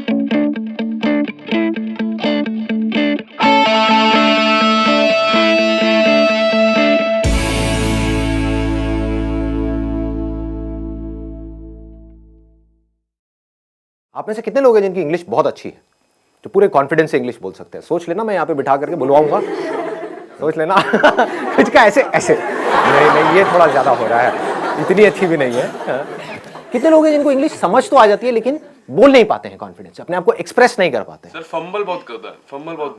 आप में से कितने लोग हैं जिनकी इंग्लिश बहुत अच्छी है, जो पूरे कॉन्फिडेंस से इंग्लिश बोल सकते हैं? सोच लेना, मैं यहाँ पे बिठा करके बुलवाऊंगा, सोच लेना। कुछ का ऐसे ऐसे नहीं, ये थोड़ा ज्यादा हो रहा है, इतनी अच्छी भी नहीं है। कितने लोग हैं जिनको इंग्लिश समझ तो आ जाती है लेकिन बोल नहीं पाते हैं कॉन्फिडेंस से, अपने आप को एक्सप्रेस नहीं कर पाते हैं? सर फंबल बहुत करता है, फंबल बहुत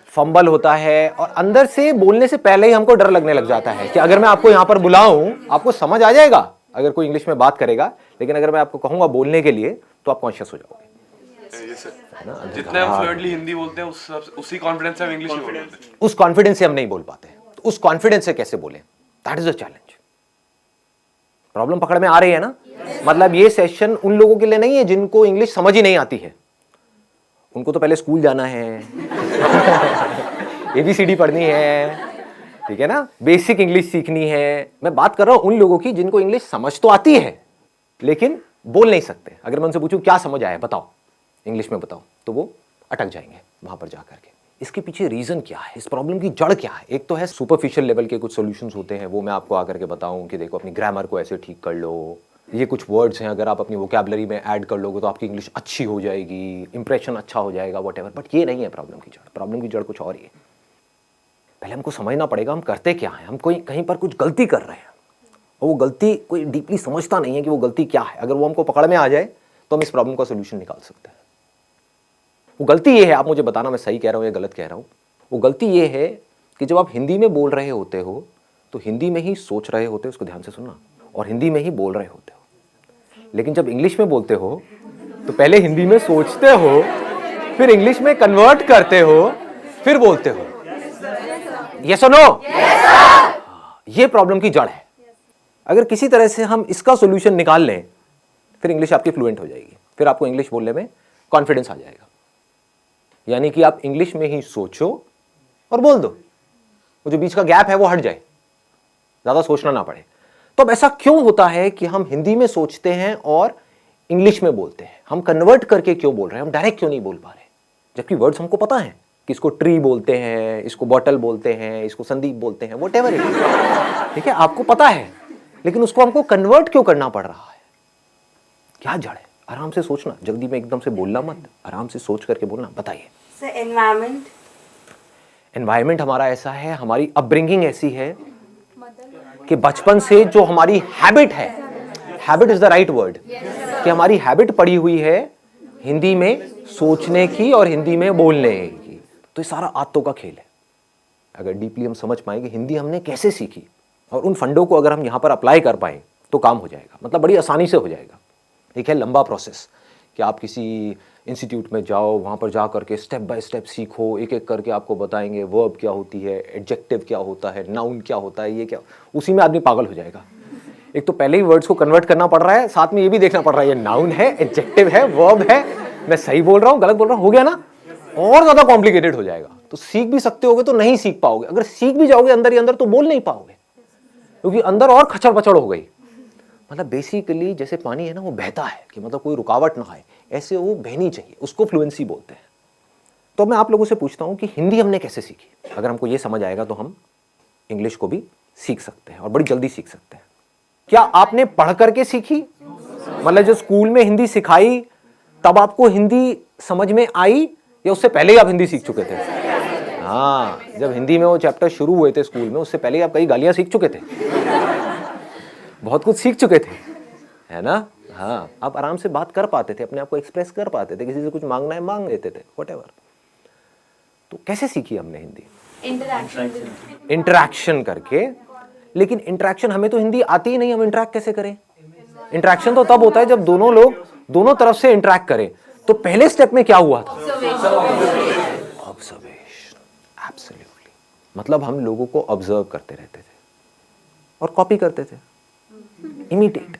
फंबल होता है और अंदर से बोलने से पहले ही हमको डर लगने लग जाता है कि अगर मैं आपको यहाँ पर बुलाऊं आपको समझ आ जाएगा अगर कोई इंग्लिश में बात करेगा, लेकिन अगर मैं आपको कहूंगा बोलने के लिए तो आप कॉन्शियस हो जाओगे। जितने हम फ्लुएंटली हिंदी बोलते हैं उसी कॉन्फिडेंस से हम इंग्लिश में बोलते हैं। उस कॉन्फिडेंस से हम नहीं बोल पाते, तो उस कॉन्फिडेंस से कैसे बोलें? That is the challenge. Problem पकड़ में आ रही है ना? मतलब ये सेशन उन लोगों के लिए नहीं है जिनको इंग्लिश समझ ही नहीं आती है, उनको तो पहले स्कूल जाना है, ABCD पढ़नी है, ठीक है ना, बेसिक इंग्लिश सीखनी है। मैं बात कर रहा हूं उन लोगों की जिनको इंग्लिश समझ तो आती है लेकिन बोल नहीं सकते। अगर मैं उनसे पूछूं क्या समझ आया बताओ, इंग्लिश में बताओ, तो वो अटक जाएंगे वहां पर जाकर के। इसके पीछे रीजन क्या है, इस प्रॉब्लम की जड़ क्या है? एक तो है सुपरफिशियल लेवल के कुछ सॉल्यूशंस होते हैं, वो मैं आपको आकर के बताऊं कि देखो अपनी ग्रामर को ऐसे ठीक कर लो, ये कुछ वर्ड्स हैं अगर आप अपनी वोकैबुलरी में ऐड कर लोगे तो आपकी इंग्लिश अच्छी हो जाएगी, इंप्रेशन अच्छा हो जाएगा, व्हाटएवर। बट ये नहीं है प्रॉब्लम की जड़। प्रॉब्लम की जड़ कुछ और ही है। पहले हमको समझना पड़ेगा हम करते क्या है। हम कोई कहीं पर कुछ गलती कर रहे हैं और वो गलती कोई डीपली समझता नहीं है कि वो गलती क्या है। अगर वो हमको पकड़ में आ जाए तो हम इस प्रॉब्लम का सोल्यूशन निकाल सकते हैं। वो गलती ये है, आप मुझे बताना मैं सही कह रहा हूँ या गलत कह रहा हूँ। वो गलती ये है कि जब आप हिंदी में बोल रहे होते हो तो हिंदी में ही सोच रहे होते हो, उसको ध्यान से सुनना, और हिंदी में ही बोल रहे होते हो। लेकिन जब इंग्लिश में बोलते हो तो पहले हिंदी में सोचते हो, फिर इंग्लिश में कन्वर्ट करते हो, फिर बोलते हो। यस और नो? ये प्रॉब्लम की जड़ है। अगर किसी तरह से हम इसका सॉल्यूशन निकाल लें फिर इंग्लिश आपकी फ्लुएंट हो जाएगी, फिर आपको इंग्लिश बोलने में कॉन्फिडेंस आ जाएगा। यानी कि आप इंग्लिश में ही सोचो और बोल दो, वो जो बीच का गैप है वो हट जाए, ज्यादा सोचना ना पड़े। तो अब ऐसा क्यों होता है कि हम हिंदी में सोचते हैं और इंग्लिश में बोलते हैं? हम कन्वर्ट करके क्यों बोल रहे हैं? हम डायरेक्ट क्यों नहीं बोल पा रहे? जबकि वर्ड्स हमको पता है कि इसको ट्री बोलते हैं, इसको बॉटल बोलते हैं, इसको संदीप बोलते हैं, व्हाटएवर इट इज, ठीक है, आपको पता है, लेकिन उसको हमको कन्वर्ट क्यों करना पड़ रहा है? क्या जड़ है? आराम से सोचना, जल्दी में एकदम से बोलना मत, आराम से सोच करके बोलना। बताइए सर। एनवायरनमेंट। एनवायरनमेंट हमारा ऐसा है, हमारी अपब्रिंगिंग ऐसी है कि बचपन से जो हमारी हैबिट है, habit is the right word, कि हमारी हैबिट पड़ी हुई है हिंदी में सोचने की और हिंदी में बोलने की। तो ये सारा आदतों का खेल है। अगर डीपली हम समझ पाएंगे हिंदी हमने कैसे सीखी और उन फंडों को अगर हम यहां पर अप्लाई कर पाए तो काम हो जाएगा, मतलब बड़ी आसानी से हो जाएगा। एक है लंबा प्रोसेस कि आप किसी इंस्टीट्यूट में जाओ, वहाँ पर जा करके स्टेप बाय स्टेप सीखो, एक एक करके आपको बताएंगे वर्ब क्या होती है, एडजेक्टिव क्या होता है, नाउन क्या होता है, ये क्या, उसी में आदमी पागल हो जाएगा। एक तो पहले ही वर्ड्स को कन्वर्ट करना पड़ रहा है, साथ में ये भी देखना पड़ रहा है ये नाउन है, एडजेक्टिव है, वर्ब है, मैं सही बोल रहा हूँ गलत बोल रहा हूँ, हो गया ना? और ज्यादा कॉम्प्लिकेटेड हो जाएगा। तो सीख भी सकते होगे तो नहीं सीख पाओगे, अगर सीख भी जाओगे अंदर ही अंदर तो बोल नहीं पाओगे, क्योंकि अंदर और खचड़ पचड़ हो गई। मतलब बेसिकली जैसे पानी है ना, वो बहता है कि मतलब कोई रुकावट ना आए, ऐसे वो बहनी चाहिए, उसको फ्लुएंसी बोलते हैं। तो मैं आप लोगों से पूछता हूं कि हिंदी हमने कैसे सीखी? अगर हमको ये समझ आएगा तो हम इंग्लिश को भी सीख सकते हैं और बड़ी जल्दी सीख सकते हैं। क्या आपने पढ़ करके सीखी? मतलब जो स्कूल में हिंदी सिखाई तब आपको हिंदी समझ में आई, या उससे पहले ही आप हिंदी सीख चुके थे? हाँ, जब हिंदी में वो चैप्टर शुरू हुए थे स्कूल में, उससे पहले ही आप कई गालियां सीख चुके थे, बहुत कुछ सीख चुके थे, है ना? हाँ, आप आराम से बात कर पाते थे, अपने आप को एक्सप्रेस कर पाते थे, किसी से कुछ मांगना है मांग लेते थे, व्हाटएवर। तो कैसे सीखी हमने हिंदी? इंटरैक्शन करके। लेकिन इंटरैक्शन, हमें तो हिंदी आती ही नहीं, हम इंटरैक्ट कैसे करें? इंटरैक्शन तो तब होता है जब दोनों लोग दोनों तरफ से इंटरैक्ट करें। तो पहले स्टेप में क्या हुआ था? ऑब्जर्वेशन। एब्सोल्युटली। मतलब हम लोगों को ऑब्जर्व करते रहते थे और कॉपी करते थे, इमिटेट।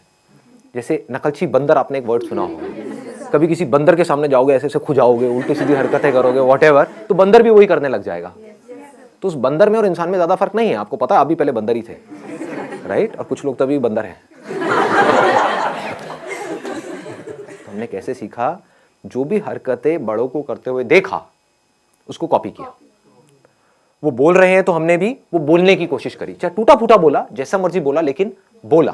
जैसे नकलची बंदर, आपने एक वर्ड सुना होगा, कभी किसी बंदर के सामने जाओगे, ऐसे ऐसे खुजाओगे, उल्टी सीधी हरकतें करोगे, व्हाटएवर, तो बंदर भी वही करने लग जाएगा। तो उस बंदर में और इंसान में ज्यादा फर्क नहीं है, आपको पता है, आप भी पहले बंदर ही थे, राइट? और कुछ लोग तभी बंदर हैं। हमने कैसे सीखा? जो भी हरकतें बड़ों को करते हुए देखा उसको कॉपी किया। वो बोल रहे हैं तो हमने भी वो बोलने की कोशिश करी, चाहे टूटा फूटा बोला, जैसा मर्जी बोला, लेकिन बोला।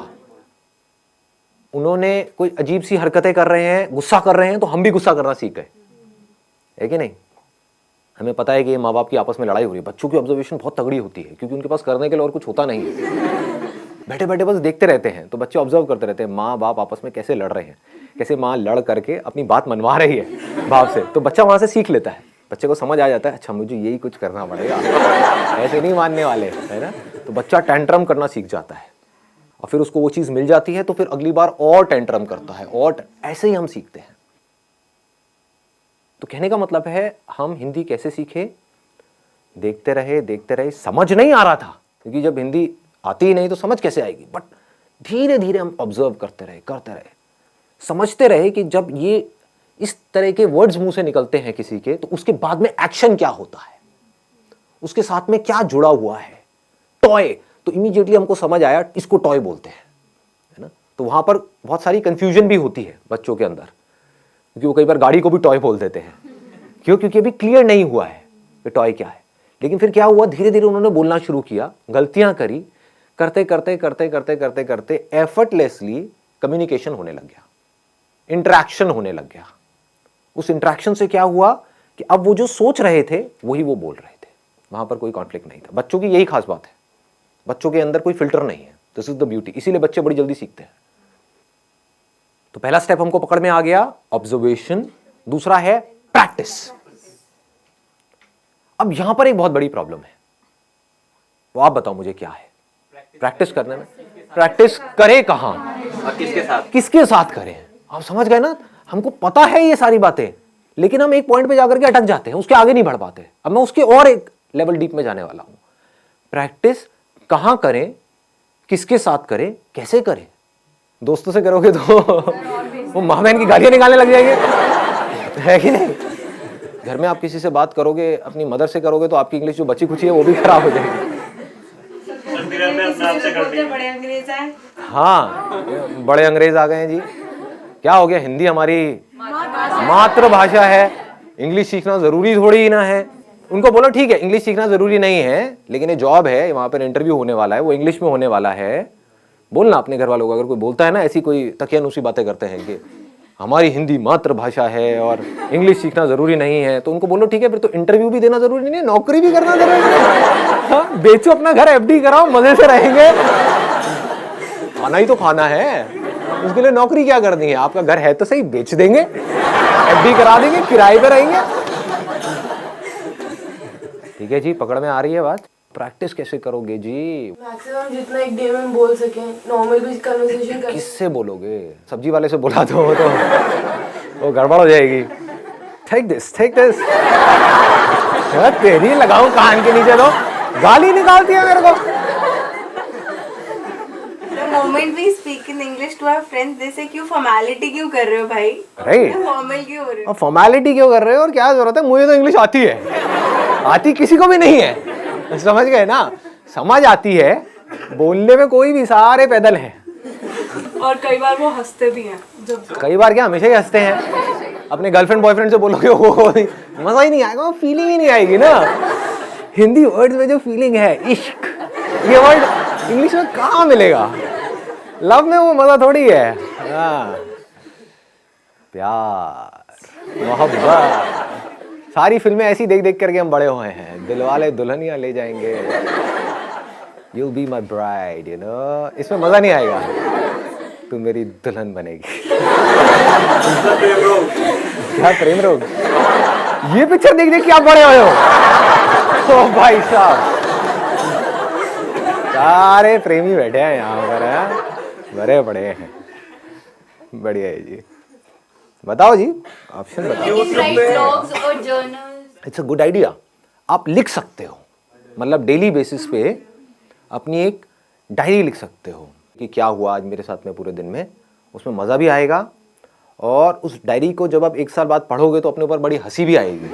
उन्होंने कोई अजीब सी हरकतें कर रहे हैं, गुस्सा कर रहे हैं, तो हम भी गुस्सा करना सीख गए, है कि नहीं? हमें पता है कि माँ बाप की आपस में लड़ाई हो रही है, बच्चों की ऑब्जर्वेशन बहुत तगड़ी होती है क्योंकि उनके पास करने के लिए और कुछ होता नहीं है। बैठे बैठे बस देखते रहते हैं, तो बच्चे ऑब्जर्व करते रहते हैं माँ बाप आपस में कैसे लड़ रहे हैं, कैसे माँ लड़ करके अपनी बात मनवा रही है बाप से, तो बच्चा वहां से सीख लेता है। बच्चे को समझ आ जाता है, अच्छा मुझे यही कुछ करना पड़ेगा, ऐसे नहीं मानने वाले, है ना? तो बच्चा टेंट्रम करना सीख जाता है और फिर उसको वो चीज़ मिल जाती है तो फिर अगली बार और टेंट्रम करता है, और ऐसे ही हम सीखते हैं। तो कहने का मतलब है हम हिंदी कैसे सीखे? देखते रहे, समझ नहीं आ रहा था क्योंकि जब हिंदी आती ही नहीं तो समझ कैसे आएगी, बट धीरे धीरे हम ऑब्जर्व करते रहे, समझते रहे कि जब ये इस तरह के वर्ड्स मुंह से निकलते हैं किसी के, तो उसके बाद में एक्शन क्या होता है, उसके साथ में क्या जुड़ा हुआ है। टॉय, तो इमीडिएटली हमको समझ आया इसको टॉय बोलते हैं, है ना? तो वहां पर बहुत सारी कंफ्यूजन भी होती है बच्चों के अंदर, क्योंकि वो कई बार गाड़ी को भी टॉय बोल देते हैं। क्यों? क्योंकि अभी क्लियर नहीं हुआ है कि टॉय क्या है। लेकिन फिर क्या हुआ, धीरे धीरे उन्होंने बोलना शुरू किया, गलतियां करी, करते एफर्टलेसली कम्युनिकेशन होने लग गया, इंटरेक्शन होने लग गया। उस इंटरेक्शन से क्या हुआ कि अब वो जो सोच रहे थे वही वो बोल रहे थे, वहां पर कोई कॉन्फ्लिक्ट नहीं था। बच्चों की यही खास बात है, बच्चों के अंदर कोई फिल्टर नहीं है। दिस इज द ब्यूटी, इसीलिए बच्चे बड़ी जल्दी सीखते हैं। तो पहला स्टेप हमको पकड़ में आ गया, ऑब्जर्वेशन। दूसरा है प्रैक्टिस। अब यहां पर एक बहुत बड़ी प्रॉब्लम है, वो आप बताओ मुझे क्या है? प्रैक्टिस करने में, प्रैक्टिस करे कहां और किसके साथ करें? आप समझ गए ना? हमको पता है ये सारी बातें, लेकिन हम एक पॉइंट पे जाकर के अटक जाते हैं, उसके आगे नहीं बढ़ पाते। अब मैं उसके और एक लेवल डीप में जाने वाला हूं। प्रैक्टिस कहां करें, किसके साथ करें, कैसे करें? दोस्तों से करोगे तो वो माँ बहन की गालियां निकालने लग जाएंगे, है कि नहीं? घर में आप किसी से बात करोगे, अपनी मदर से करोगे, तो आपकी इंग्लिश जो बची खुची है वो भी खराब हो जाएगी। बड़े अंग्रेज हैं। हाँ, बड़े अंग्रेज आ गए हैं जी। क्या हो गया? हिंदी हमारी मातृभाषा है, इंग्लिश सीखना जरूरी थोड़ी ना है। उनको बोलो ठीक है इंग्लिश सीखना जरूरी नहीं है, लेकिन ये जॉब है, वहां पर इंटरव्यू होने वाला है, वो इंग्लिश में होने वाला है। बोलना अपने घर वालों को, अगर कोई बोलता है ना ऐसी कोई तकियानुसी बातें करते हैं कि हमारी हिंदी मातृभाषा है और इंग्लिश सीखना जरूरी नहीं है, तो उनको बोलो ठीक है फिर तो इंटरव्यू भी देना जरूरी नहीं है, नौकरी भी करना जरूरी नहीं है। हाँ, बेचो अपना घर, एफडी कराओ, मजे से रहेंगे। खाना ही तो खाना है, उसके लिए नौकरी क्या करनी है? आपका घर है तो सही, बेच देंगे, एफडी करा देंगे, किराए पे रहेंगे। ठीक है जी, पकड़ में आ रही है बात? प्रैक्टिस कैसे करोगे जी? मैक्सिमम जितना एक डे में बोल सके, नॉर्मल भी कन्वर्सेशन कर। किससे बोलोगे? सब्जी वाले से बोला तो वो गड़बड़ हो जाएगी। टेक दिस तेरी लगाऊं कान के नीचे, तो गाली निकालती है मेरे को। The moment we speak in English to our friends, they say क्यों फॉर्मेलिटी क्यों कर रहे हो भाई? राइट, फॉर्मल क्यों हो रहे हो? फॉर्मेलिटी क्यों कर रहे हो और क्या जरूरत है? मुझे तो इंग्लिश आती है, आती किसी को भी नहीं है, समझ गए ना? समझ आती है, बोलने में कोई भी, सारे पैदल हैं। और कई बार वो हंसते भी हैं जब, कई बार क्या, हमेशा ही हंसते हैं। अपने गर्लफ्रेंड बॉयफ्रेंड से बोलोगे वो मजा ही नहीं आएगा, वो फीलिंग ही नहीं आएगी ना। हिंदी वर्ड्स में जो फीलिंग है, इश्क, ये वर्ड इंग्लिश में कहाँ मिलेगा? लव में वो मजा थोड़ी है। हाँ, प्यार, मोहब्बत, सारी फिल्में ऐसी देख देख करके हम बड़े हुए हैं। दिलवाले दुल्हनिया ले जाएंगे, You'll be my bride, you know? इसमें मजा नहीं आएगा, तू मेरी दुल्हन बनेगी। क्या प्रेम रोग? ये पिक्चर देख देख के आप बड़े हुए हो। ओ भाई साहब, सारे प्रेमी बैठे हैं यहाँ पर, हैं? बड़े बड़े हैं। बढ़िया है जी। बताओ जी, ऑप्शन बताओ। It's a good idea. आप लिख सकते हो, मतलब डेली बेसिस पे अपनी एक डायरी लिख सकते हो कि क्या हुआ आज मेरे साथ में पूरे दिन में। उसमें मज़ा भी आएगा, और उस डायरी को जब आप 1 साल बाद पढ़ोगे तो अपने ऊपर बड़ी हंसी भी आएगी,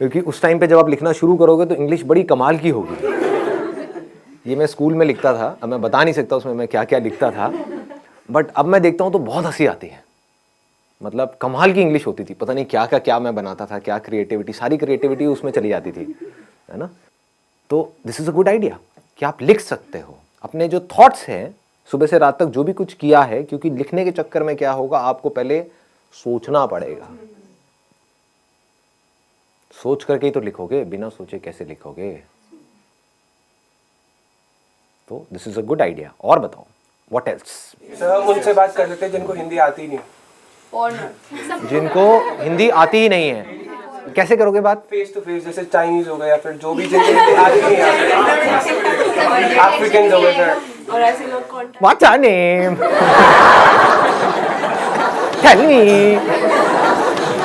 क्योंकि उस टाइम पे जब आप लिखना शुरू करोगे तो इंग्लिश बड़ी कमाल की होगी। ये मैं स्कूल में लिखता था, अब मैं बता नहीं सकता उसमें मैं क्या क्या लिखता था, बट अब मैं देखता हूँ तो बहुत हंसी आती है। मतलब कमाल की इंग्लिश होती थी, पता नहीं क्या का क्या मैं बनाता था, क्या क्रिएटिविटी, सारी क्रिएटिविटी उसमें चली जाती थी, है ना। तो this is a good idea कि आप लिख सकते हो अपने जो थॉट्स हैं, सुबह से रात तक जो भी कुछ किया है, क्योंकि लिखने के चक्कर में क्या होगा, आपको पहले सोचना पड़ेगा। सोच करके ही तो लिखोगे, बिना सोचे कैसे लिखोगे। तो this is a good idea. और बताओ व्हाट एल्स। सर उनसे बात कर सकते हैं जिनको हिंदी आती नहीं, जिनको हिंदी आती ही नहीं है, कैसे करोगे बात? फेस टू फेस, जैसे चाइनीज हो गए या फिर जो भी जिनको हिंदी आती नहीं है, अफ्रीकन हो गए सर। और ऐसे लोग contact What's your name? Tell me.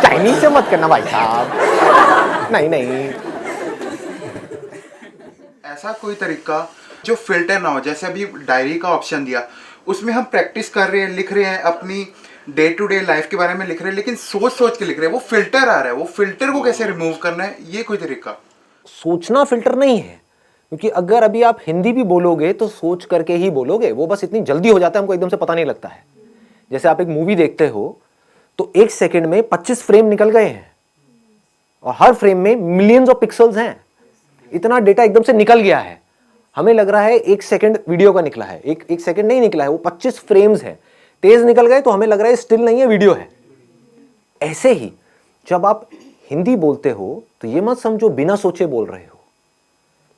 Chinese से मत करना भाई साहब, नहीं नहीं। ऐसा कोई तरीका जो फिल्टर ना हो, जैसे अभी डायरी का ऑप्शन दिया, उसमें हम प्रैक्टिस कर रहे हैं, लिख रहे हैं, अपनी डे टू डे लाइफ के बारे में लिख रहे हैं, लेकिन सोच सोच के लिख रहे हैं, वो फिल्टर आ रहा है, वो फिल्टर को कैसे रिमूव करना है, ये कोई तरीका? सोचना फिल्टर नहीं है, क्योंकि अगर अभी आप हिंदी भी बोलोगे तो सोच करके ही बोलोगे, वो बस इतनी जल्दी हो जाता है, हमको एकदम से पता नहीं लगता है। जैसे आप एक मूवी देखते हो तो 1 सेकंड में 25 फ्रेम निकल गए हैं, और हर फ्रेम में मिलियंस ऑफ पिक्सल्स हैं, इतना डेटा एकदम से निकल गया है। हमें लग रहा है 1 सेकंड वीडियो का निकला है, एक सेकंड नहीं निकला है, वो 25 फ्रेम्स है, तेज निकल गए तो हमें लग रहा है स्टिल नहीं है, वीडियो है। ऐसे ही जब आप हिंदी बोलते हो तो ये मत समझो बिना सोचे बोल रहे हो,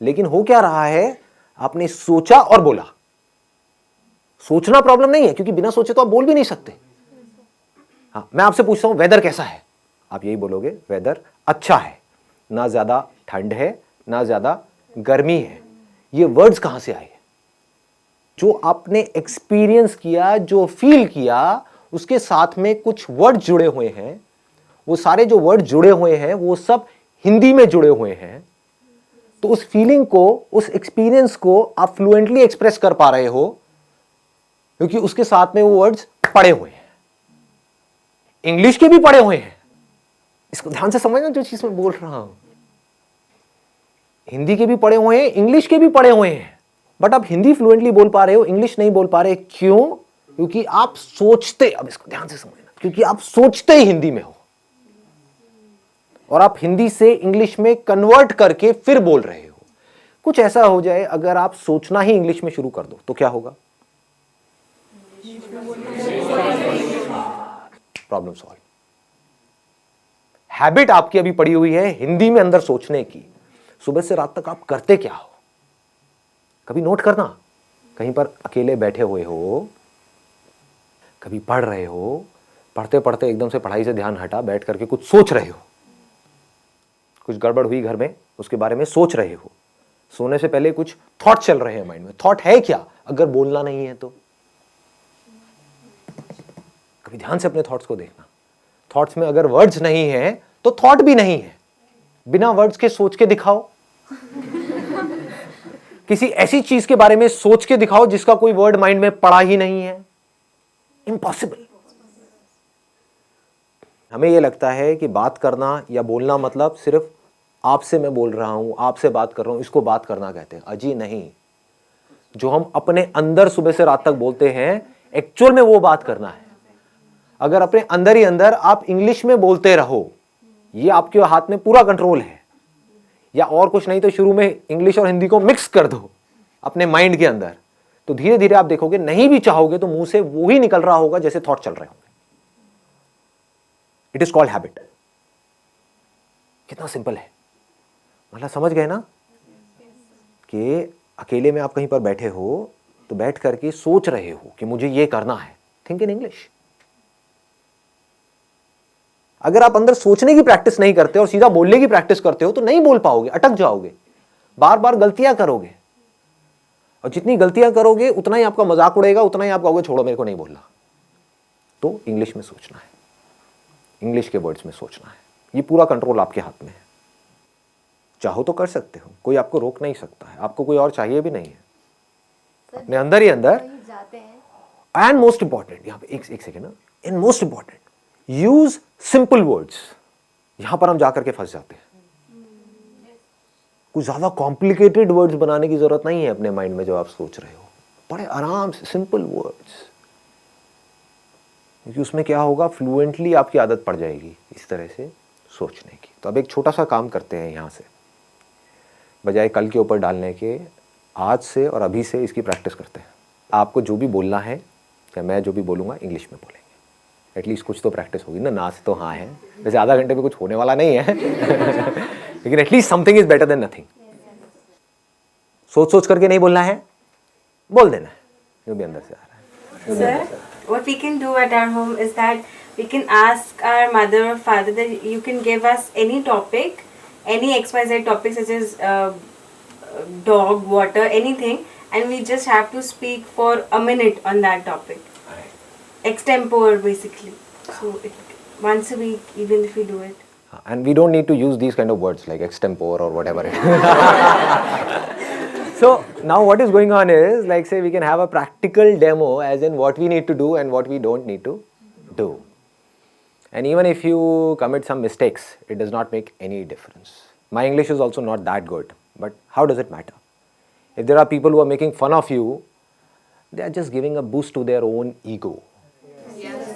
लेकिन हो क्या रहा है, आपने सोचा और बोला। सोचना प्रॉब्लम नहीं है, क्योंकि बिना सोचे तो आप बोल भी नहीं सकते। हाँ, मैं आपसे पूछता हूं वेदर कैसा है, आप यही बोलोगे वेदर अच्छा है, ना ज्यादा ठंड है ना ज्यादा गर्मी है। ये वर्ड्स कहां से आए? जो आपने एक्सपीरियंस किया, जो फील किया, उसके साथ में कुछ वर्ड जुड़े हुए हैं। वो सारे जो वर्ड जुड़े हुए हैं वो सब हिंदी में जुड़े हुए हैं। तो उस फीलिंग को, उस एक्सपीरियंस को आप फ्लुएंटली एक्सप्रेस कर पा रहे हो, क्योंकि उसके साथ में वो वर्ड्स पड़े हुए हैं। इंग्लिश के भी पड़े हुए हैं, इसको ध्यान से समझना जो चीज मैं बोल रहा हूं। हिंदी के भी पड़े हुए हैं, इंग्लिश के भी पड़े हुए हैं, बट आप हिंदी फ्लुएंटली बोल पा रहे हो, इंग्लिश नहीं बोल पा रहे। क्यों? क्योंकि आप सोचते, अब इसको ध्यान से समझना, क्योंकि आप सोचते ही हिंदी में हो, और आप हिंदी से इंग्लिश में कन्वर्ट करके फिर बोल रहे हो। कुछ ऐसा हो जाए, अगर आप सोचना ही इंग्लिश में शुरू कर दो तो क्या होगा? Problem solve. हैबिट आपकी अभी पड़ी हुई है हिंदी में अंदर सोचने की। सुबह से रात तक आप करते क्या हो? कभी नोट करना, कहीं पर अकेले बैठे हुए हो, कभी पढ़ रहे हो, पढ़ते पढ़ते एकदम से पढ़ाई से ध्यान हटा, बैठ करके कुछ सोच रहे हो, कुछ गड़बड़ हुई घर में, उसके बारे में सोच रहे हो। सोने से पहले कुछ थॉट चल रहे हैं माइंड में। थॉट है क्या अगर बोलना नहीं है तो? कभी ध्यान से अपने थॉट्स को देखना। थॉट्स में अगर वर्ड्स नहीं है तो थॉट भी नहीं है। बिना वर्ड्स के सोच के दिखाओ, किसी ऐसी चीज के बारे में सोच के दिखाओ जिसका कोई वर्ड माइंड में पड़ा ही नहीं है। इम्पॉसिबल। हमें यह लगता है कि बात करना या बोलना मतलब सिर्फ आपसे मैं बोल रहा हूं, आपसे बात कर रहा हूं, इसको बात करना कहते हैं। अजी नहीं, जो हम अपने अंदर सुबह से रात तक बोलते हैं, एक्चुअल में वो बात करना है। अगर अपने अंदर ही अंदर आप इंग्लिश में बोलते रहो, ये आपके हाथ में पूरा कंट्रोल है, या और कुछ नहीं तो शुरू में इंग्लिश और हिंदी को मिक्स कर दो अपने माइंड के अंदर, तो धीरे धीरे आप देखोगे, नहीं भी चाहोगे तो मुंह से वो ही निकल रहा होगा जैसे थॉट चल रहे होंगे। It is called habit. कितना सिंपल है, मतलब समझ गए ना कि अकेले में आप कहीं पर बैठे हो तो बैठ करके सोच रहे हो कि मुझे ये करना है। Think in English. अगर आप अंदर सोचने की प्रैक्टिस नहीं करते और सीधा बोलने की प्रैक्टिस करते हो तो नहीं बोल पाओगे, अटक जाओगे, बार बार गलतियां करोगे, और जितनी गलतियां करोगे उतना ही आपका मजाक उड़ेगा, उतना ही आप कहोगे छोड़ो मेरे को नहीं बोलना। तो इंग्लिश में सोचना है, इंग्लिश के वर्ड्स में सोचना है। ये पूरा कंट्रोल आपके हाथ में है। चाहो तो कर सकते हो, कोई आपको रोक नहीं सकता है, आपको कोई और चाहिए भी नहीं है, अपने अंदर ही अंदर। एंड मोस्ट इंपॉर्टेंट, यहां पे एक सेकेंड ना, and most important, use simple words. यहां पर हम जाकर के फंस जाते हैं। कुछ ज्यादा कॉम्प्लिकेटेड वर्ड्स बनाने की जरूरत नहीं है अपने माइंड में। जब आप सोच रहे हो, बड़े आराम से सिंपल वर्ड्स। क्योंकि उसमें क्या होगा, फ्लुएंटली आपकी आदत पड़ जाएगी इस तरह से सोचने की। तो अब एक छोटा सा काम करते हैं यहाँ से, बजाय कल के ऊपर डालने के, आज से और अभी से इसकी प्रैक्टिस करते हैं। आपको जो भी बोलना है या मैं जो भी बोलूँगा इंग्लिश में बोलेंगे, एटलीस्ट कुछ तो प्रैक्टिस होगी ना से तो हाँ है, वैसे आधा घंटे में कुछ होने वाला नहीं है लेकिन at least something is better than nothing. सोच सोच करके नहीं बोलना है, बोल देना है जो भी अंदर से आ रहा है। Sir, what we can do at our home is that we can ask our mother or father that you can give us any topic, any XYZ topic such as dog, water, anything, and we just have to speak for a minute on that topic. Extempore basically. So once a week, even if we do it. And we don't need to use these kind of words like extempore or whatever it is. So now what is going on is, like say we can have a practical demo as in what we need to do and what we don't need to do. And even if you commit some mistakes, it does not make any difference. My English is also not that good, but how does it matter? If there are people who are making fun of you, they are just giving a boost to their own ego. Yes.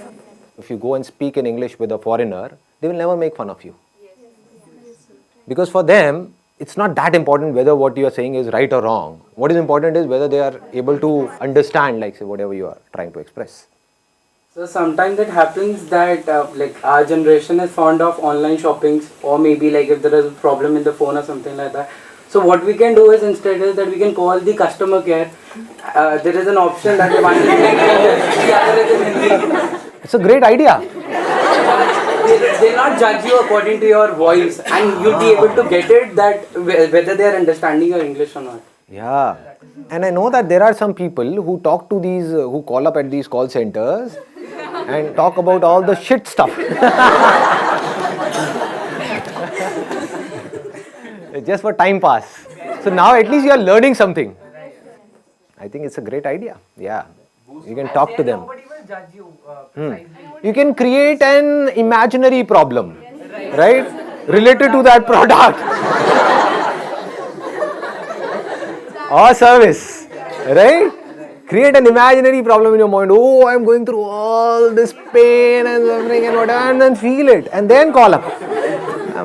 If you go and speak in English with a foreigner, they will never make fun of you. Yes. Because for them, it's not that important whether what you are saying is right or wrong. What is important is whether they are able to understand, like say, whatever you are trying to express. So sometimes it happens that like our generation is fond of online shoppings, or maybe like if there is a problem in the phone or something like that. So what we can do is instead is that we can call the customer care. There is an option that one is in English, the other is in Hindi. It's a great idea. They'll not judge you according to your voice, and you'll be able to get it that whether they are understanding your English or not. Yeah. And I know that there are some people who talk to these, who call up at these call centers and talk about all the shit stuff. Just for time pass. So now at least you are learning something. I think it's a great idea. Yeah. You can talk to them. Nobody will judge you. You can create an imaginary problem, right? Related to that product or service, right? Create an imaginary problem in your mind. Oh, I'm going through all this pain and suffering and whatever, and then feel it, and then call up.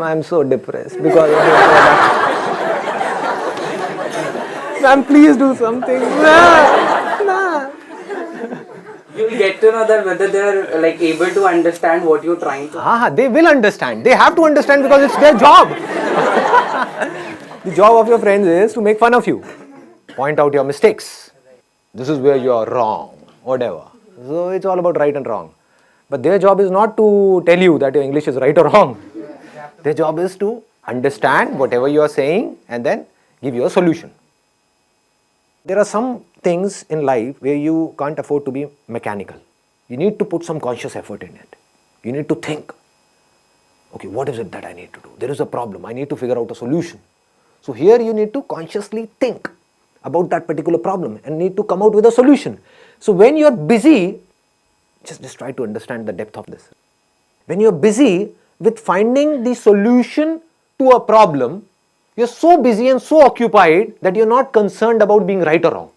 I'm so depressed because of this product. Ma'am, please do something. Nah. You'll get to know that whether they are like able to understand what you're trying to. They will understand. They have to understand because it's their job. The job of your friends is to make fun of you, point out your mistakes. This is where you are wrong, whatever. So it's all about right and wrong. But their job is not to tell you that your English is right or wrong. Their job is to understand whatever you are saying and then give you a solution. There are some things in life where you can't afford to be mechanical. You need to put some conscious effort in it. You need to think, okay, what is it that I need to do? There is a problem. I need to figure out a solution. So here you need to consciously think about that particular problem and need to come out with a solution. So when you're busy, just try to understand the depth of this. When you're busy with finding the solution to a problem, you're so busy and so occupied that you're not concerned about being right or wrong.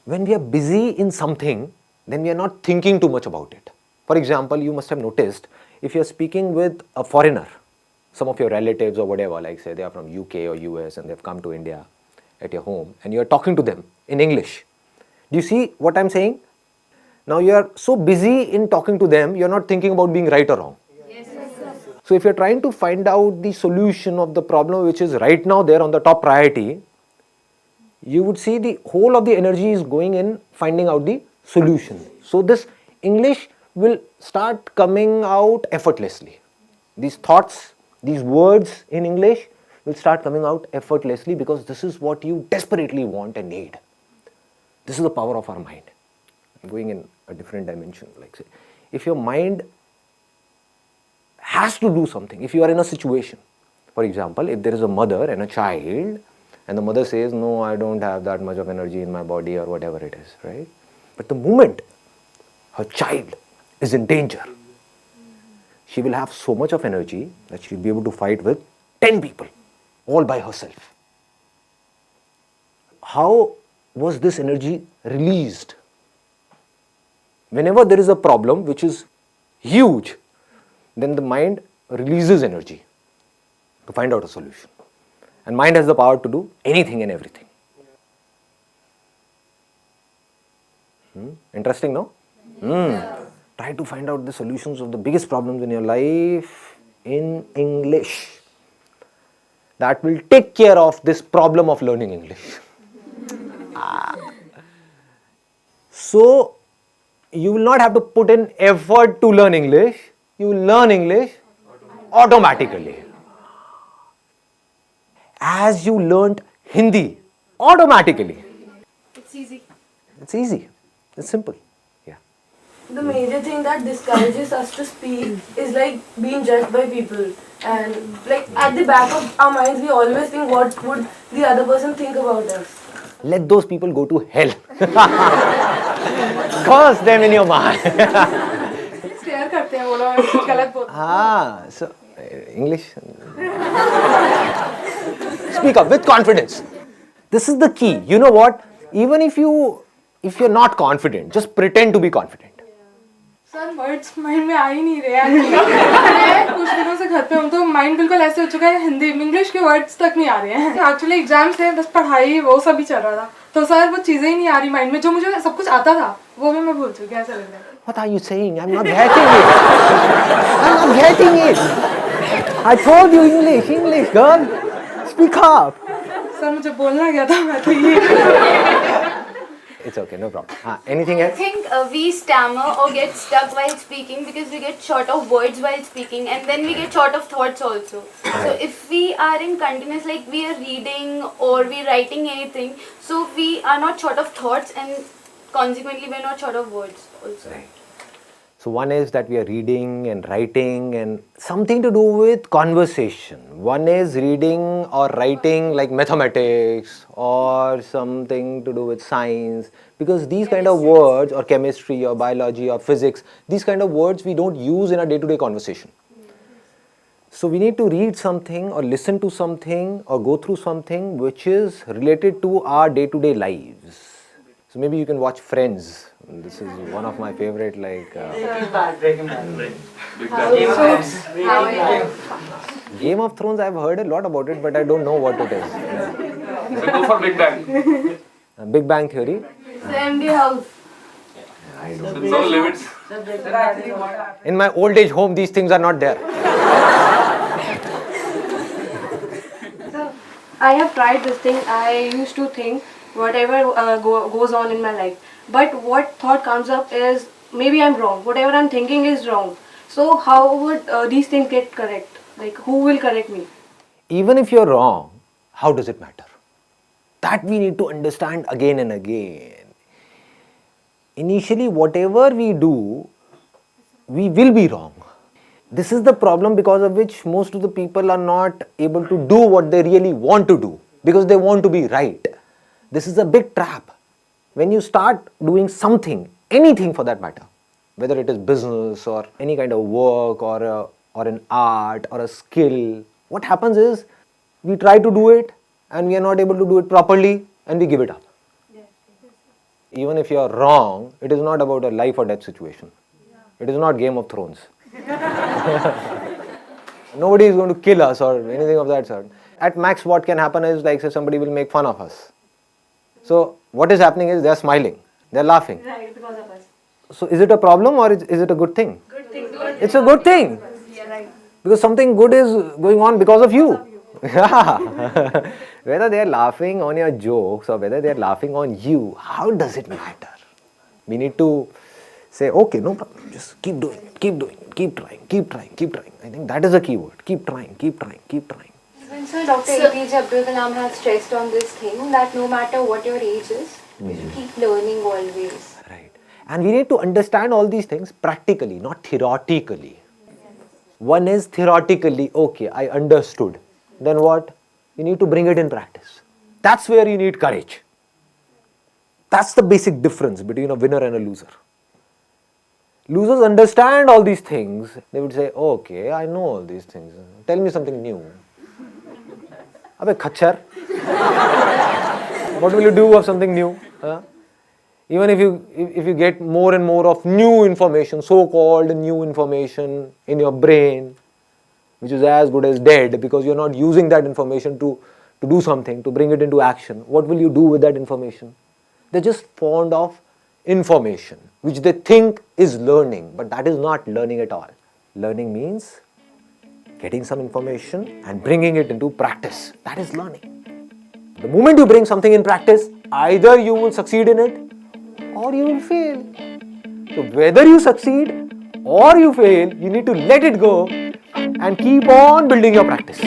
When we are busy in something, then we are not thinking too much about it. For example, you must have noticed, if you're speaking with a foreigner, some of your relatives or whatever, like say they are from UK or US and they've come to India at your home, and you're talking to them in English. Do you see what I'm saying? Now you are so busy in talking to them, you're not thinking about being right or wrong. So if you're trying to find out the solution of the problem which is right now there on the top priority, you would see the whole of the energy is going in finding out the solution. So this English will start coming out effortlessly. These thoughts, these words in English will start coming out effortlessly because this is what you desperately want and need. This is the power of our mind. I'm going in a different dimension. Like say, if your mind has to do something, if you are in a situation, for example, if there is a mother and a child, and the mother says, no, I don't have that much of energy in my body or whatever it is, right? But the moment her child is in danger, she will have so much of energy that she will be able to fight with 10 people, all by herself. How was this energy released? Whenever there is a problem which is huge, then the mind releases energy to find out a solution. And mind has the power to do anything and everything. Interesting, no? Try to find out the solutions of the biggest problems in your life in English. That will take care of this problem of learning English. So, you will not have to put in effort to learn English. You will learn English automatically. As you learnt Hindi automatically. It's easy. It's easy. It's simple. Yeah. The major thing that discourages us to speak is like being judged by people. And like at the back of our minds, we always think what would the other person think about us. Let those people go to hell. Curse them in your mind. Stare करते हैं वो लोग कुछ गलत बोलते So English. Speak up with confidence. This is the key. You know what? Even if you're not confident, just pretend to be confident. Sir words mind में आ ही नहीं रहे हैं कुछ दिनों से घर पे हूँ तो माइंड बिल्कुल ऐसे हो चुका है हिंदी इंग्लिश के वर्ड्स तक नहीं आ रहे हैं एक्चुअली एग्जाम्स थे बस पढ़ाई वो सब ही चल रहा था तो सर वो चीज़ें ही नहीं आ रही माइंड में जो मुझे सब कुछ आता था वो भी मैं भूल चुकी ऐसा लग रहा है What are you saying? I'm not getting it. I'm not getting it. I told you English, girl. Speak up. Sir मुझे बोलना क्या था मैं तो ये It's okay, no problem. Anything I else? think we stammer or get stuck while speaking because we get short of words while speaking and then we get short of thoughts also. So if we are in continuous, like we are reading or we writing anything, so we are not short of thoughts and consequently we are not short of words also. So one is that we are reading and writing and something to do with conversation. One is reading or writing like mathematics or something to do with science, because these kind of words, or chemistry or biology or physics, these kind of words we don't use in our day-to-day conversation. So we need to read something or listen to something or go through something which is related to our day-to-day lives. So maybe you can watch Friends. This is one of my favorite, like Breaking Bad. Game of Thrones. I've heard a lot about it, but I don't know what it is. So go for Big Bang. Big Bang Theory. MD House. No limits. In my old age home, these things are not there. I have tried this thing. I used to think whatever goes on in my life. But what thought comes up is maybe I'm wrong. Whatever I'm thinking is wrong. So how would these things get correct? Like who will correct me? Even if you're wrong, how does it matter? That we need to understand again and again. Initially, whatever we do, we will be wrong. This is the problem because of which most of the people are not able to do what they really want to do, because they want to be right. This is a big trap. When you start doing something, anything for that matter, whether it is business or any kind of work or an art or a skill, what happens is we try to do it and we are not able to do it properly and we give it up. Even if you are wrong, it is not about a life or death situation. It is not Game of Thrones. Nobody is going to kill us or anything of that sort. At max, what can happen is, like, say somebody will make fun of us. So what is happening is they are smiling, they are laughing. Right, because of us. So is it a problem or is it a good thing? Good thing. It's a good thing. Yeah, right. Because something good is going on because of you. Yeah. Whether they are laughing on your jokes or whether they are laughing on you, how does it matter? We need to say, okay, no problem, just keep doing it, keep trying. I think that is a key word. Keep trying. And so Dr. APJ Abdul Kalam has stressed on this thing that no matter what your age is, you should keep learning always. Right. And we need to understand all these things practically, not theoretically. One is theoretically, okay, I understood. Then what? You need to bring it in practice. That's where you need courage. That's the basic difference between a winner and a loser. Losers understand all these things. They would say, okay, I know all these things. Tell me something new. Abhe khachar. What will you do of something new? Even if you get more and more of new information, so-called new information in your brain, which is as good as dead because you're not using that information to do something, to bring it into action, what will you do with that information? They're just fond of information, which they think is learning, but that is not learning at all. Learning means getting some information and bringing it into practice. That is learning. The moment you bring something in practice, either you will succeed in it or you will fail. So whether you succeed or you fail, you need to let it go and keep on building your practice.